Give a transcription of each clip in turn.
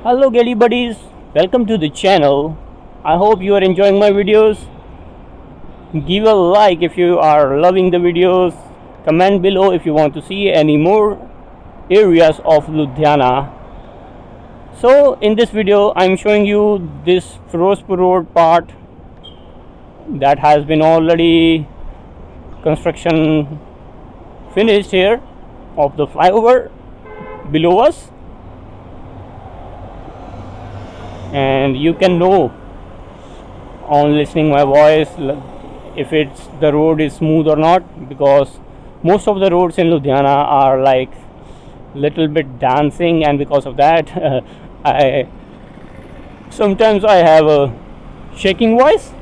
Hello Gelly buddies, welcome to the channel. I hope you are enjoying my videos. Give a like if you are loving the videos. Comment below if you want to see any more areas of Ludhiana. So in this video I'm showing you this Firozpur Road part that has been already construction finished here of the flyover below us. And you can know on listening my voice if the road is smooth or not, because most of the roads in Ludhiana are like little bit dancing, and because of that I sometimes I have a shaking voice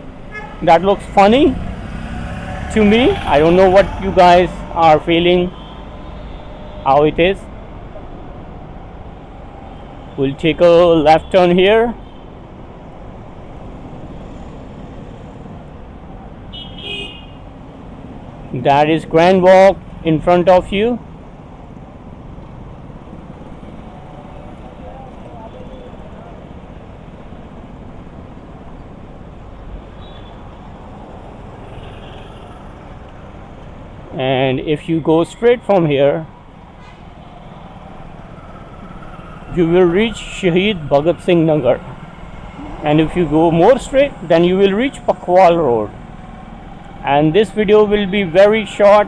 that looks funny to me. I don't know what you guys are feeling, how it is. We'll take a left turn here. That is Grand Walk in front of you. And if you go straight from here, you will reach Shaheed Bhagat Singh Nagar, and if you go more straight, then you will reach Pakwal Road. And this video will be very short.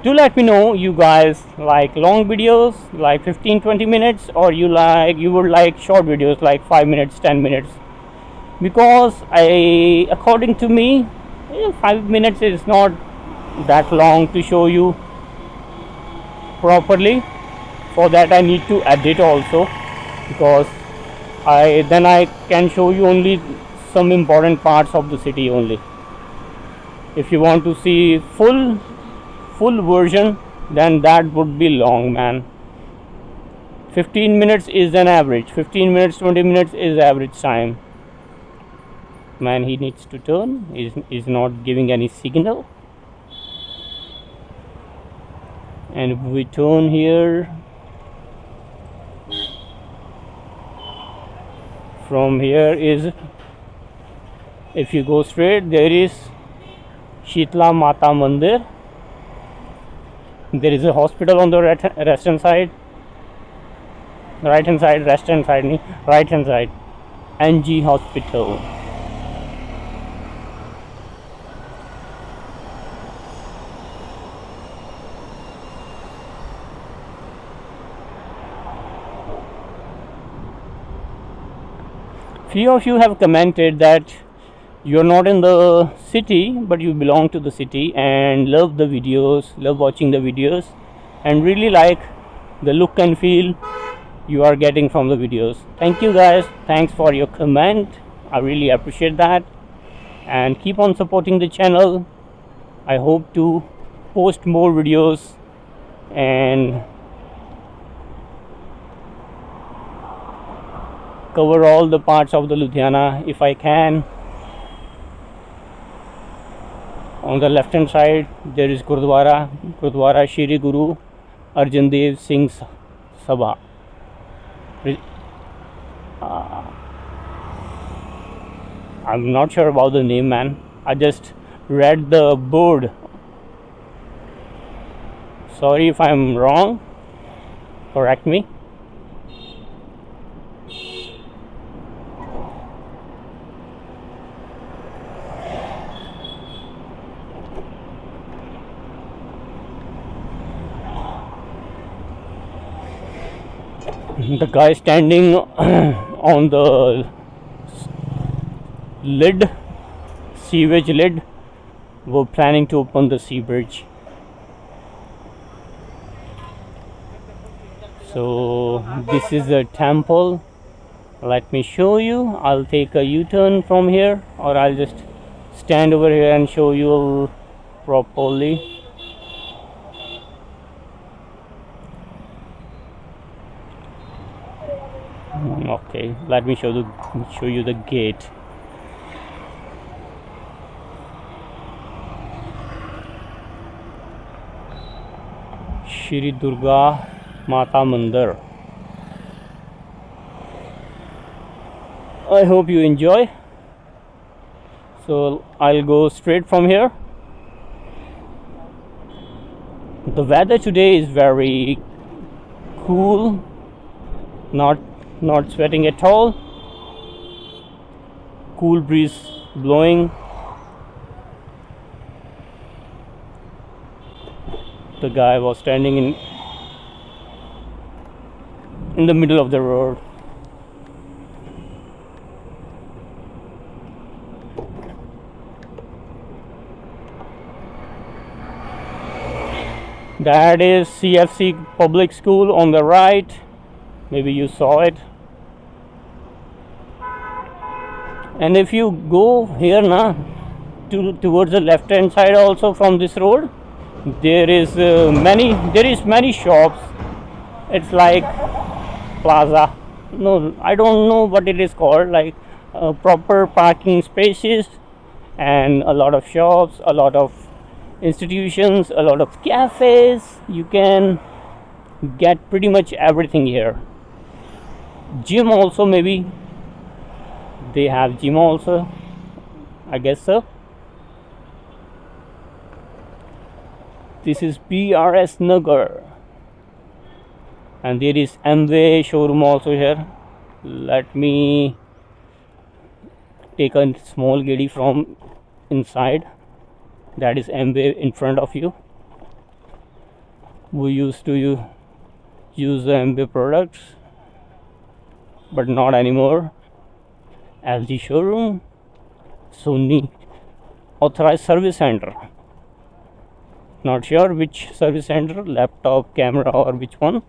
Do let me know you guys like long videos like 15-20 minutes, or you would like short videos like 5 minutes, 10 minutes, because according to me 5 minutes is not that long to show you properly. For that I need to edit also, because I can show you only some important parts of the city only. If you want to see full version, then that would be long, man. 15 minutes is an average. 15 minutes, 20 minutes is average time. Man, he needs to turn. Is not giving any signal. And if we turn here, from here is, if you go straight, there is Shitla Mata Mandir. There is a hospital on the right hand side, NG Hospital. Few of you have commented that you're not in the city but you belong to the city and love the videos, love watching the videos, and really like the look and feel you are getting from the videos. Thank you guys, thanks for your comment, I really appreciate that, and keep on supporting the channel. I hope to post more videos and cover all the parts of the Ludhiana if I can. On the left hand side there is Gurdwara Shri Guru Arjan Dev Singh Sabha. I'm not sure about the name, man. I just read the board. Sorry if I'm wrong, correct me. The guy standing on the sewage lid, were planning to open the sea bridge. So this is a temple. Let me show you. I'll take a U-turn from here, or I'll just stand over here and show you properly. Okay, let me show you the gate. Shri Durga Mata Mandir. I hope you enjoy. So I'll go straight from here. The weather today is very cool, not sweating at all. Cool breeze blowing. The guy was standing in the middle of the road. That is CFC public school on the right. Maybe you saw it. And if you go here now towards the left hand side also from this road, there is many shops. It's like plaza. No, I don't know what it is called. Like proper parking spaces and a lot of shops, a lot of institutions, a lot of cafes. You can get pretty much everything here. Gym also, maybe they have gym also, I guess so. This is B.R.S. Nagar, and there is MV showroom also here. Let me take a small giddy from inside. That is MV in front of you. We used to use the MV products, but not anymore. LG showroom, Sony authorized service center. Not sure which service center, laptop, camera, or which one.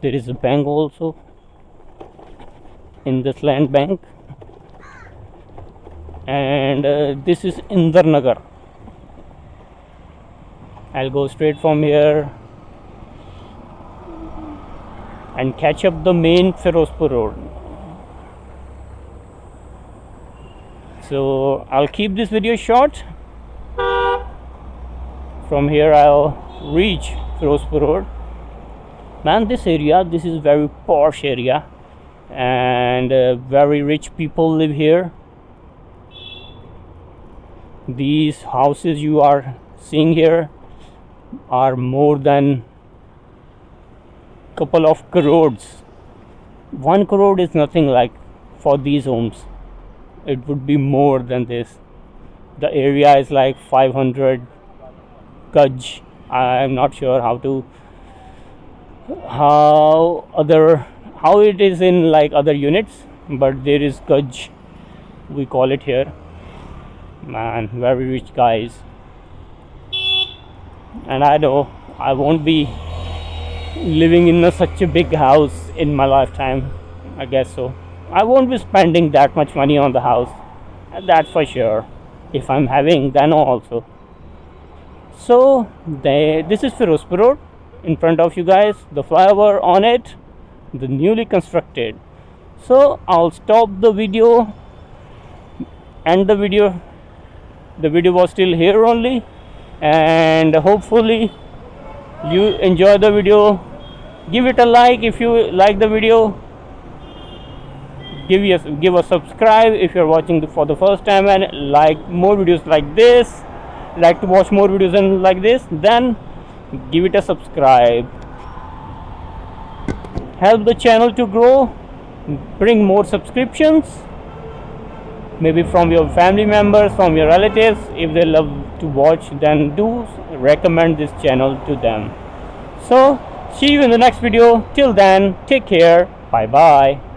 There is a bank also in this land bank, and this is Indar Nagar. I'll go straight from here and catch up the main Firozpur road. So I'll keep this video short. From here I'll reach Firozpur road. Man, this is very posh area, and very rich people live here. These houses you are seeing here are more than couple of crores. 1 crore is nothing like for these homes. It would be more than this. The area is like 500 gaj. I am not sure how it is in like other units, but there is gaj, we call it here. Man, very rich guys. And I know I won't be living in such a big house in my lifetime. I guess so. I won't be spending that much money on the house, that's for sure. If I'm having, then also. So this is Firozpur road in front of you guys. The flyover on it, the newly constructed. So I'll stop the video, and the video was still here only, and hopefully you enjoy the video. Give it a like if you like the video. Give a subscribe if you're watching for the first time, and like more videos like this. Like to watch more videos and like this, then give it a subscribe. Help the channel to grow, bring more subscriptions, maybe from your family members, from your relatives. If they love to watch, then do recommend this channel to them. So see you in the next video. Till then, take care. Bye bye.